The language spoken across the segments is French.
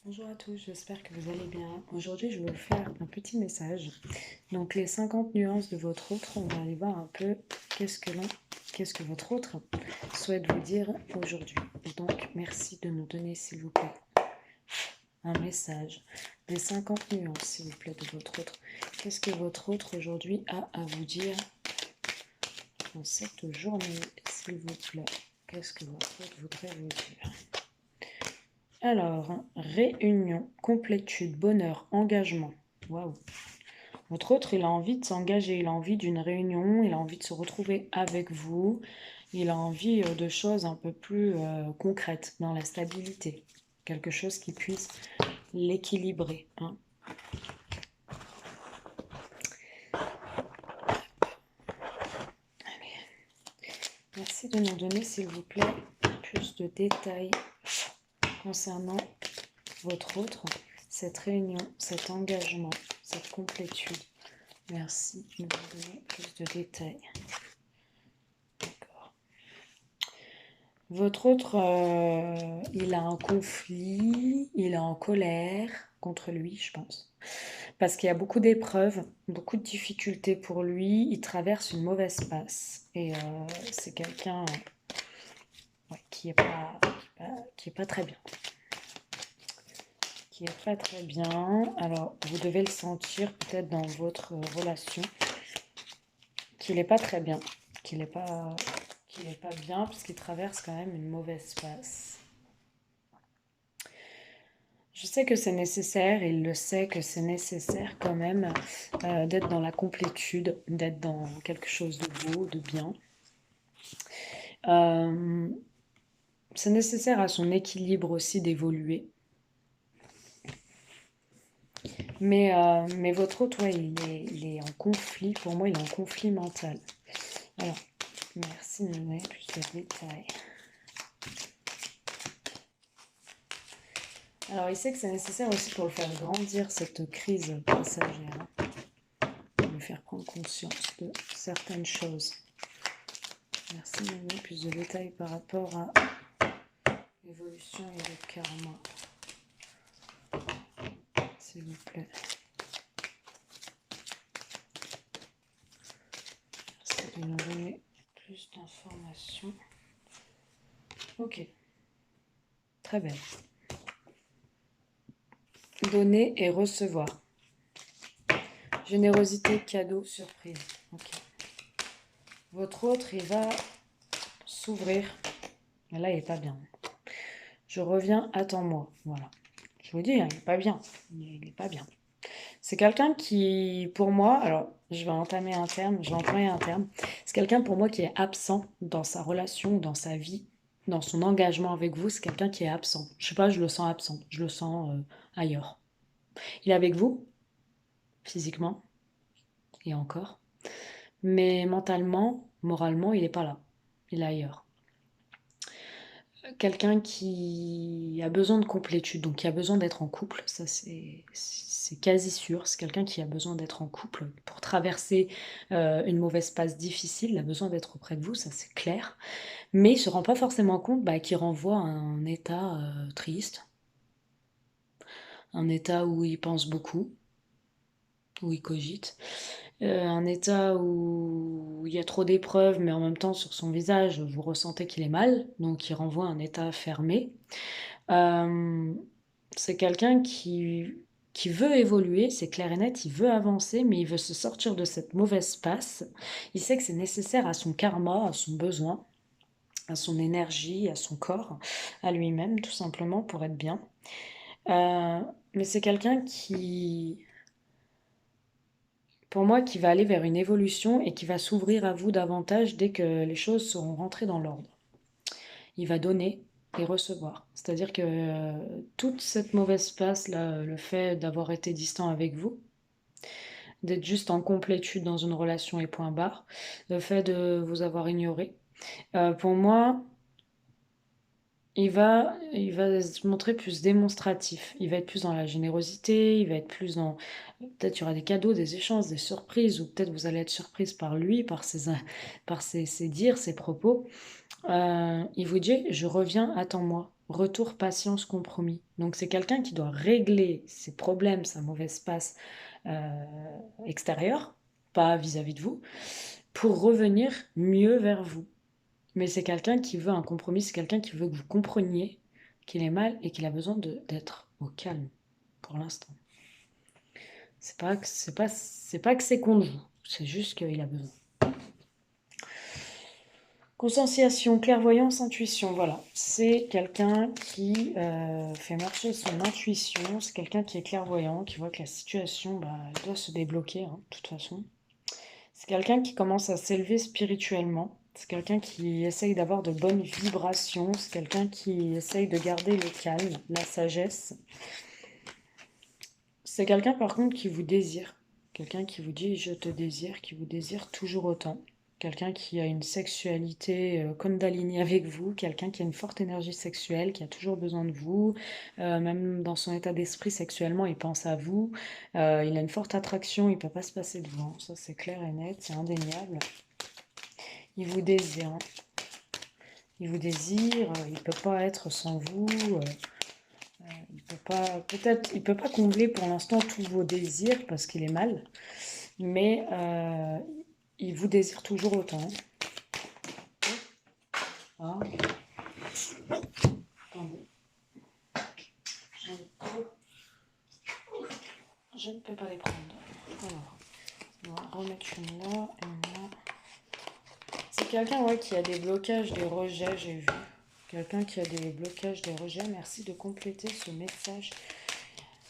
Bonjour à tous, j'espère que vous allez bien. Aujourd'hui, je vais vous faire un petit message. Donc, les 50 nuances de votre autre, on va aller voir un peu qu'est-ce que votre autre souhaite vous dire aujourd'hui. Donc, merci de nous donner, s'il vous plaît, un message des 50 nuances, s'il vous plaît, de votre autre. Qu'est-ce que votre autre aujourd'hui a à vous dire dans cette journée, s'il vous plaît? Qu'est-ce que votre autre voudrait vous dire? Alors, réunion, complétude, bonheur, engagement. Waouh. Votre autre, il a envie de s'engager, il a envie d'une réunion, il a envie de se retrouver avec vous, il a envie de choses un peu plus concrètes dans la stabilité. Quelque chose qui puisse l'équilibrer, hein. Merci de nous donner, s'il vous plaît, plus de détails concernant votre autre, cette réunion, cet engagement, cette complétude. Merci de nous donner plus de détails. D'accord. Votre autre, il a un conflit, il est en colère contre lui, je pense. Parce qu'il y a beaucoup d'épreuves, beaucoup de difficultés pour lui. Il traverse une mauvaise passe. Et c'est quelqu'un qui est pas très bien. Qui est pas très bien. Alors, vous devez le sentir peut-être dans votre relation. Qu'il n'est pas très bien. Qu'il n'est pas bien parce qu'il traverse quand même une mauvaise passe. Je sais que c'est nécessaire, il le sait que c'est nécessaire quand même d'être dans la complétude, d'être dans quelque chose de beau, de bien. C'est nécessaire à son équilibre aussi d'évoluer. Mais votre autre, ouais, il est en conflit, pour moi il est en conflit mental. Alors, merci de me donner plus de détails. Alors, il sait que c'est nécessaire aussi pour le faire grandir, cette crise passagère, pour lui faire prendre conscience de certaines choses. Merci de me donner plus de détails par rapport à l'évolution et le karma, s'il vous plaît. Merci de nous donner plus d'informations. Ok, très bien. Donner et recevoir. Générosité, cadeau, surprise. Ok. Votre autre, il va s'ouvrir. Là, il n'est pas bien. Je reviens, attends-moi. Voilà. Je vous dis, hein, il n'est pas bien. Il n'est pas bien. C'est quelqu'un qui, pour moi, alors je vais employer un terme. C'est quelqu'un pour moi qui est absent dans sa relation, dans sa vie, dans son engagement avec vous. C'est quelqu'un qui est absent. Je sais pas, je le sens absent. Je le sens ailleurs. Il est avec vous, physiquement, et encore. Mais mentalement, moralement, il n'est pas là. Il est ailleurs. Quelqu'un qui a besoin de complétude, donc qui a besoin d'être en couple, ça c'est quasi sûr, c'est quelqu'un qui a besoin d'être en couple pour traverser une mauvaise passe difficile, il a besoin d'être auprès de vous, ça c'est clair, mais il ne se rend pas forcément compte qu'il renvoie à un état triste, un état où il pense beaucoup, où il cogite, un état où il y a trop d'épreuves, mais en même temps sur son visage, vous ressentez qu'il est mal, donc il renvoie à un état fermé. Euh, c'est quelqu'un qui veut évoluer, c'est clair et net, il veut avancer, mais il veut se sortir de cette mauvaise passe. Il sait que c'est nécessaire à son karma, à son besoin, à son énergie, à son corps, à lui-même, tout simplement, pour être bien. Euh, mais c'est quelqu'un qui, pour moi, qui va aller vers une évolution et qui va s'ouvrir à vous davantage dès que les choses seront rentrées dans l'ordre. Il va donner et recevoir. C'est-à-dire que toute cette mauvaise passe, là, le fait d'avoir été distant avec vous, d'être juste en complétude dans une relation et point barre, le fait de vous avoir ignoré, pour moi, il va se montrer plus démonstratif. Il va être plus dans la générosité, il va être plus dans... Peut-être il y aura des cadeaux, des échanges, des surprises, ou peut-être vous allez être surprise par lui, par ses dires, ses propos. Il vous dit, je reviens, attends-moi. retour, patience, compromis. Donc c'est quelqu'un qui doit régler ses problèmes, sa mauvaise passe euh, extérieure, pas vis-à-vis de vous, pour revenir mieux vers vous. Mais c'est quelqu'un qui veut un compromis, c'est quelqu'un qui veut que vous compreniez qu'il est mal et qu'il a besoin d'être au calme pour l'instant. C'est pas que c'est contre vous, c'est juste qu'il a besoin. Conscientisation, clairvoyance, intuition, voilà. C'est quelqu'un qui fait marcher son intuition, c'est quelqu'un qui est clairvoyant, qui voit que la situation bah, elle doit se débloquer, hein, de toute façon. C'est quelqu'un qui commence à s'élever spirituellement, c'est quelqu'un qui essaye d'avoir de bonnes vibrations, c'est quelqu'un qui essaye de garder le calme, la sagesse. C'est quelqu'un par contre qui vous désire, quelqu'un qui vous dit je te désire, qui vous désire toujours autant. Quelqu'un qui a une sexualité Kundalini avec vous, quelqu'un qui a une forte énergie sexuelle, qui a toujours besoin de vous, même dans son état d'esprit sexuellement, il pense à vous, il a une forte attraction, il ne peut pas se passer devant, ça c'est clair et net, c'est indéniable. Il vous désire, hein. Il vous désire, il ne peut pas être sans vous, il peut pas, peut-être, il peut pas combler pour l'instant tous vos désirs parce qu'il est mal, mais il vous désire toujours autant. Ah, attendez. Je ne peux pas les prendre. Alors, on va remettre une là et une là. C'est quelqu'un ouais, qui a des blocages, des rejets, j'ai vu. Quelqu'un qui a des blocages, des rejets. Merci de compléter ce message.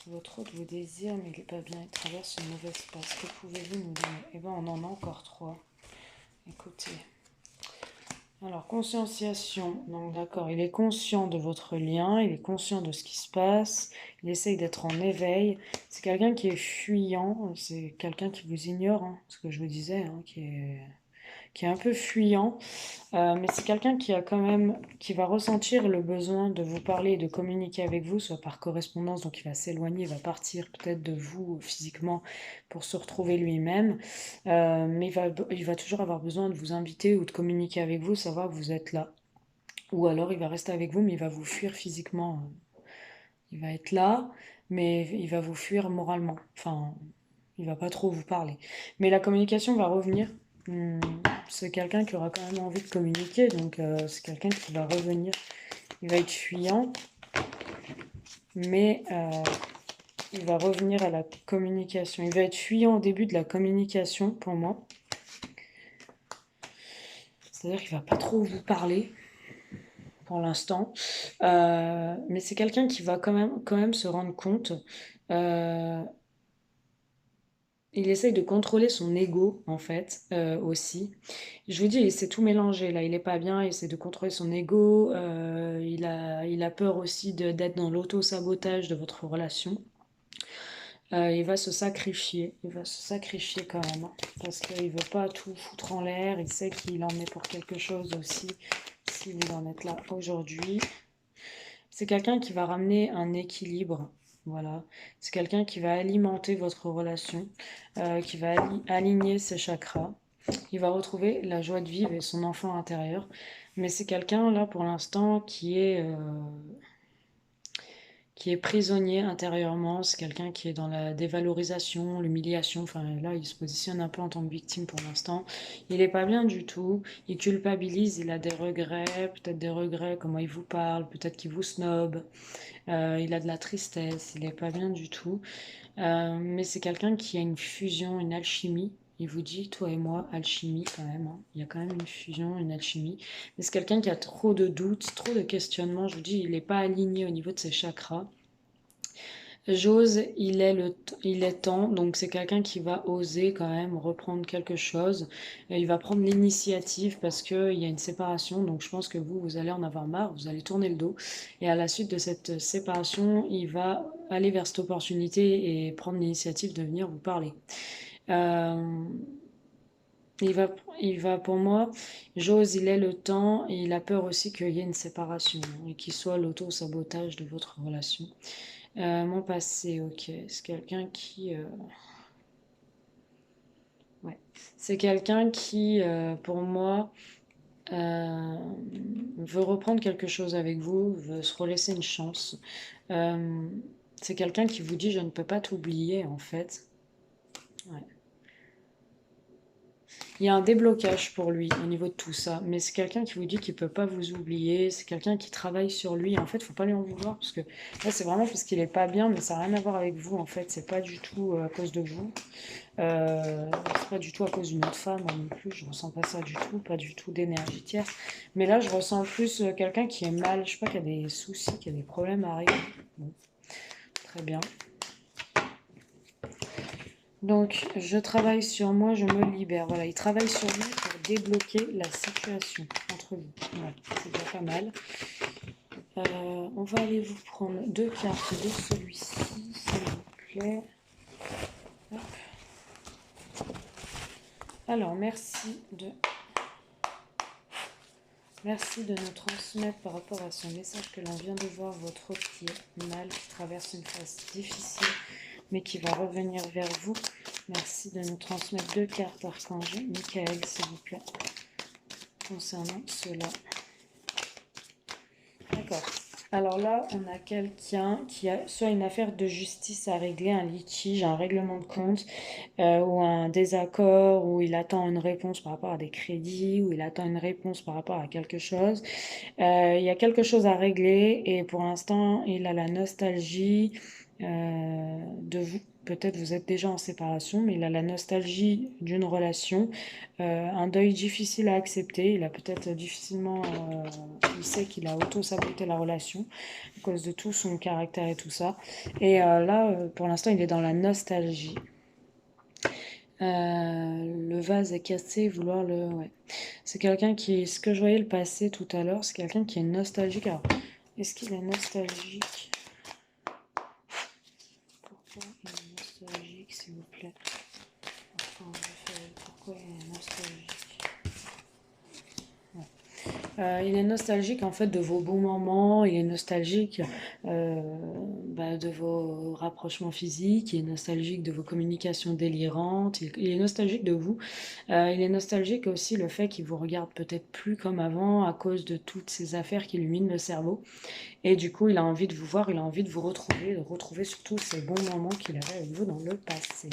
Votre autre vous désire, mais il n'est pas bien. Il traverse une mauvaise passe. Que pouvez-vous nous donner? Eh bien, on en a encore 3. Écoutez. Alors, conscientisation. Donc, d'accord, il est conscient de votre lien, il est conscient de ce qui se passe, il essaye d'être en éveil. C'est quelqu'un qui est fuyant, c'est quelqu'un qui vous ignore, hein, ce que je vous disais, hein, qui est un peu fuyant. Mais c'est quelqu'un qui a quand même, qui va ressentir le besoin de vous parler et de communiquer avec vous, soit par correspondance, donc il va s'éloigner, il va partir peut-être de vous physiquement pour se retrouver lui-même. Mais il va toujours avoir besoin de vous inviter ou de communiquer avec vous, savoir que vous êtes là. Ou alors il va rester avec vous, mais il va vous fuir physiquement. Il va être là, mais il va vous fuir moralement. Enfin, il va pas trop vous parler. Mais la communication va revenir. Hmm, c'est quelqu'un qui aura quand même envie de communiquer, donc c'est quelqu'un qui va revenir. Il va être fuyant, mais il va revenir à la communication. Il va être fuyant au début de la communication pour moi. C'est-à-dire qu'il va pas trop vous parler pour l'instant. Mais c'est quelqu'un qui va quand même se rendre compte. euh, il essaye de contrôler son ego, en fait, aussi. Je vous dis, il s'est tout mélangé là, il est pas bien, il essaie de contrôler son ego, il a peur aussi d'être dans l'auto-sabotage de votre relation. Il va se sacrifier quand même, hein, parce qu'il veut pas tout foutre en l'air, il sait qu'il en est pour quelque chose aussi, si vous en êtes là aujourd'hui. C'est quelqu'un qui va ramener un équilibre, voilà. C'est quelqu'un qui va alimenter votre relation, qui va aligner ses chakras. Il va retrouver la joie de vivre et son enfant intérieur. Mais c'est quelqu'un, là, pour l'instant, qui est prisonnier intérieurement. C'est quelqu'un qui est dans la dévalorisation, l'humiliation. Enfin, là, il se positionne un peu en tant que victime pour l'instant. Il n'est pas bien du tout. Il culpabilise, il a des regrets, peut-être des regrets, comment il vous parle, peut-être qu'il vous snob. Il a de la tristesse, il n'est pas bien du tout. Mais c'est quelqu'un qui a une fusion, une alchimie. Il vous dit, toi et moi, alchimie quand même, hein. Il y a quand même une fusion, une alchimie. Mais c'est quelqu'un qui a trop de doutes, trop de questionnements. Je vous dis, il n'est pas aligné au niveau de ses chakras. J'ose, il est temps, donc c'est quelqu'un qui va oser quand même reprendre quelque chose. Il va prendre l'initiative parce qu'il y a une séparation, donc je pense que vous allez en avoir marre, vous allez tourner le dos. Et à la suite de cette séparation, il va aller vers cette opportunité et prendre l'initiative de venir vous parler. Euh, il va, il va pour moi, j'ose, il est le temps, et il a peur aussi qu'il y ait une séparation et qu'il soit l'auto-sabotage de votre relation. Mon passé, ok. C'est quelqu'un qui. Ouais. C'est quelqu'un qui, pour moi, euh, veut reprendre quelque chose avec vous, veut se relaisser une chance. Euh, c'est quelqu'un qui vous dit je ne peux pas t'oublier en fait. Ouais. Il y a un déblocage pour lui au niveau de tout ça, mais c'est quelqu'un qui vous dit qu'il ne peut pas vous oublier, c'est quelqu'un qui travaille sur lui. En fait, il ne faut pas lui en vouloir parce que là, c'est vraiment parce qu'il n'est pas bien, mais ça n'a rien à voir avec vous. En fait, c'est pas du tout à cause de vous. C'est pas du tout à cause d'une autre femme non plus. Je ressens pas ça du tout, pas du tout d'énergie tierce. Mais là, je ressens plus quelqu'un qui est mal. Je sais pas, qui a des soucis, qui a des problèmes à régler. Bon, très bien. Donc, je travaille sur moi, je me libère. Voilà, il travaille sur lui pour débloquer la situation entre vous. Voilà, c'est déjà pas mal. On va aller vous prendre 2 cartes de celui-ci, s'il vous plaît. Hop. Alors, merci de nous transmettre par rapport à ce message que l'on vient de voir, votre qui est mal, qui traverse une phase difficile, mais qui va revenir vers vous. Merci de nous transmettre 2 cartes archange Michael, s'il vous plaît, concernant cela. D'accord. Alors là, on a quelqu'un qui a soit une affaire de justice à régler, un litige, un règlement de compte, ou un désaccord, où il attend une réponse par rapport à des crédits, où il attend une réponse par rapport à quelque chose. Il y a quelque chose à régler et pour l'instant, il a la nostalgie de vous. Peut-être vous êtes déjà en séparation, mais il a la nostalgie d'une relation, un deuil difficile à accepter. Il a peut-être difficilement, il sait qu'il a auto-saboté la relation à cause de tout son caractère et tout ça. Et là, pour l'instant, il est dans la nostalgie. Le vase est cassé, vouloir le... Ouais. C'est quelqu'un qui... Ce que je voyais le passer tout à l'heure, c'est quelqu'un qui est nostalgique. Alors, est-ce qu'il est nostalgique? Pourquoi il est nostalgique, s'il vous plaît? Enfin, pourquoi il est nostalgique? Il est nostalgique en fait de vos bons moments, il est nostalgique de vos rapprochements physiques, il est nostalgique de vos communications délirantes, il est nostalgique de vous. Il est nostalgique aussi le fait qu'il vous regarde peut-être plus comme avant à cause de toutes ces affaires qui illuminent le cerveau. Et du coup, il a envie de vous voir, il a envie de vous retrouver, de retrouver surtout ces bons moments qu'il avait avec vous dans le passé.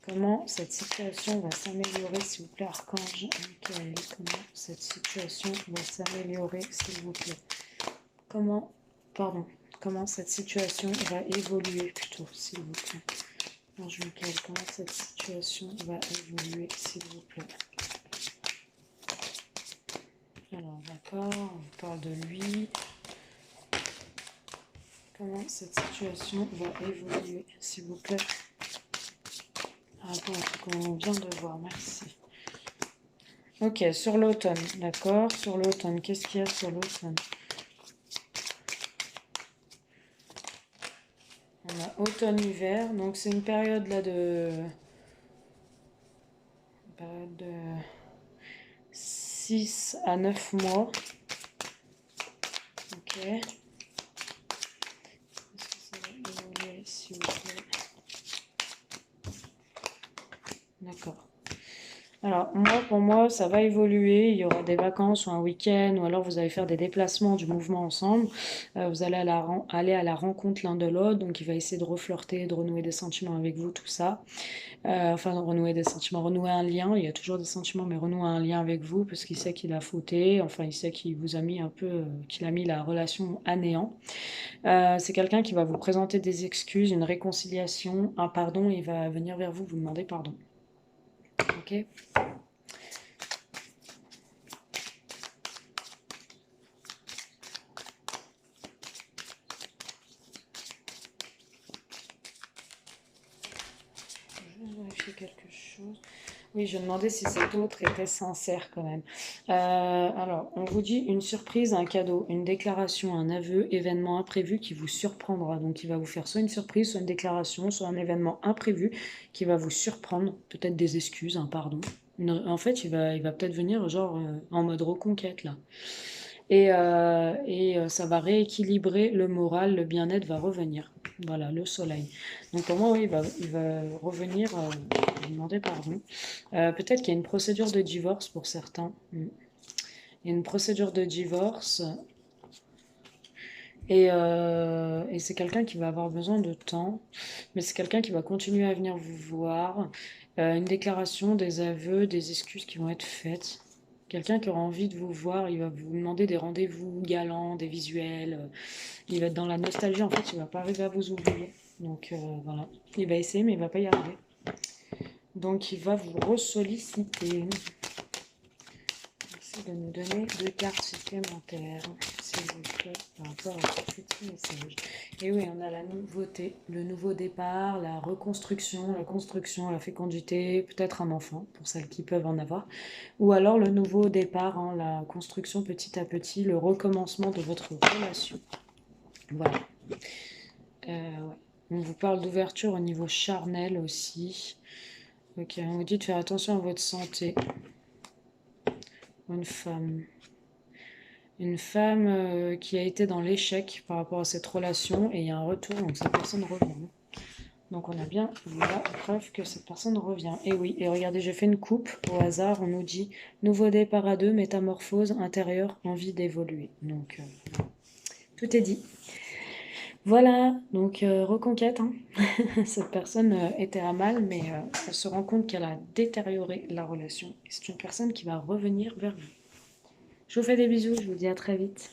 Comment cette situation va s'améliorer, s'il vous plaît, Archange Michael? Comment cette situation va s'améliorer, s'il vous plaît? Comment cette situation va évoluer, plutôt, s'il vous plaît? Archange Michael, comment cette situation va évoluer, s'il vous plaît? Alors, d'accord, on parle de lui. Comment cette situation va évoluer, s'il vous plaît? Rapport à ce qu'on vient de voir, merci. Ok, sur l'automne, d'accord. Sur l'automne, qu'est-ce qu'il y a sur l'automne? On a automne-hiver, donc c'est une période là de... période de 6 à 9 mois. Ok. Est-ce que ça va évoluer, s'il vous plaît? D'accord. Alors, pour moi, ça va évoluer. Il y aura des vacances ou un week-end, ou alors vous allez faire des déplacements du mouvement ensemble. Vous allez aller à la rencontre l'un de l'autre, donc il va essayer de reflirter, de renouer des sentiments avec vous, tout ça. Enfin, renouer des sentiments, renouer un lien. Il y a toujours des sentiments, mais renouer un lien avec vous, parce qu'il sait qu'il a fauté. Enfin, il sait qu'il vous a mis un peu, qu'il a mis la relation à néant. C'est quelqu'un qui va vous présenter des excuses, une réconciliation, un pardon. Il va venir vers vous, vous demander pardon. Ok. Je vais vérifier quelque chose. Oui, je demandais si cet autre était sincère quand même. Alors, on vous dit une surprise, un cadeau, une déclaration, un aveu, événement imprévu qui vous surprendra. Donc, il va vous faire soit une surprise, soit une déclaration, soit un événement imprévu qui va vous surprendre. Peut-être des excuses, un pardon. En fait, il va peut-être venir genre en mode reconquête là. Et ça va rééquilibrer le moral, le bien-être va revenir. Voilà, le soleil. Donc pour moi, oui, il va revenir, lui demander pardon. Peut-être qu'il y a une procédure de divorce pour certains. Il y a une procédure de divorce et c'est quelqu'un qui va avoir besoin de temps, mais c'est quelqu'un qui va continuer à venir vous voir. Une déclaration, des aveux, des excuses qui vont être faites. Quelqu'un qui aura envie de vous voir, il va vous demander des rendez-vous galants, des visuels. Il va être dans la nostalgie, en fait, il va pas arriver à vous oublier. Donc voilà, il va essayer, mais il va pas y arriver. Donc il va vous ressolliciter. Merci de nous donner 2 cartes supplémentaires, s'il vous plaît, par rapport à ce petit message. Et oui, on a la nouveauté, le nouveau départ, la reconstruction, la construction, la fécondité, peut-être un enfant, pour celles qui peuvent en avoir. Ou alors le nouveau départ, hein, la construction petit à petit, le recommencement de votre relation. Voilà. Ouais. On vous parle d'ouverture au niveau charnel aussi. Ok, on vous dit de faire attention à votre santé. Une femme. Une femme qui a été dans l'échec par rapport à cette relation et il y a un retour, donc cette personne revient. Donc on a bien la preuve que cette personne revient. Et oui, et regardez, j'ai fait une coupe au hasard, on nous dit nouveau départ à deux, métamorphose intérieure, envie d'évoluer. Donc tout est dit. Voilà, donc reconquête, hein. Cette personne était à mal, mais elle se rend compte qu'elle a détérioré la relation. Et c'est une personne qui va revenir vers vous. Je vous fais des bisous, je vous dis à très vite.